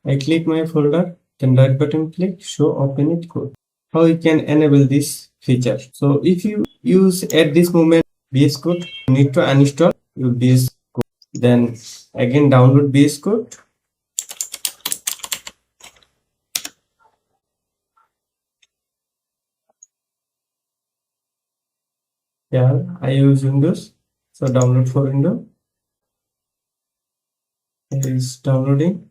I click my folder, then right button click, show open it code. How you can enable this feature? So if you use at this moment vscode, you need to uninstall your vs code. Then again download vs code. Yeah, I use Windows, so download for Windows. It is downloading.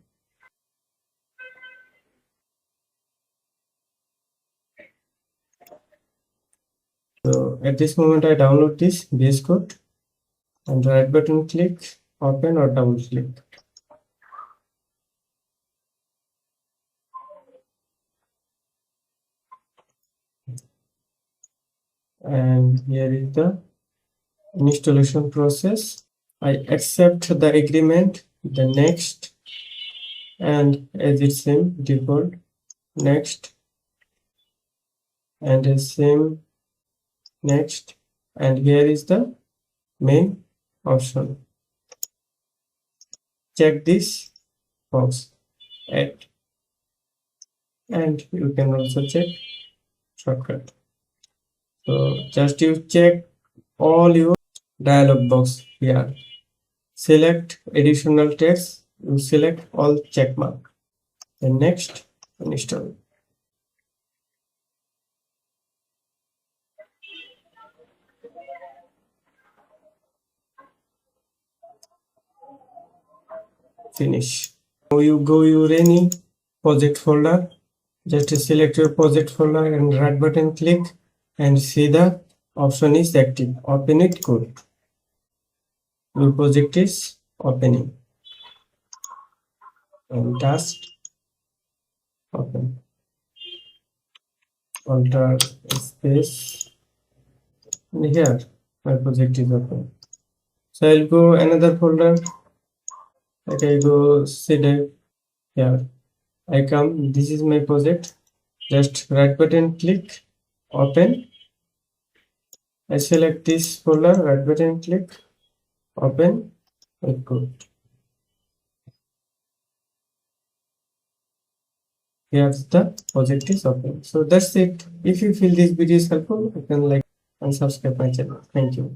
So at this moment I download this VS Code and right button click, open or double click. And here is the installation process. I accept the agreement, the next, and as it same default, next, and as same, next, and here is the main option. Check this box, add, and you can also check shortcut. So just you check all your dialog box here. Select additional text, you select all check mark. Then next, install. Finish. Now you go your any project folder. Just select your project folder and right button click and see the option is active. Open it code. Your project is opening. And task open. Alter space. And here my project is open. So I'll go another folder. Like I go CD here. I come, this is my project. Just right button click, open. I select this folder, right button click, open, and go. Here's the project is open. So that's it. If you feel this video is helpful, you can like and subscribe my channel. Thank you.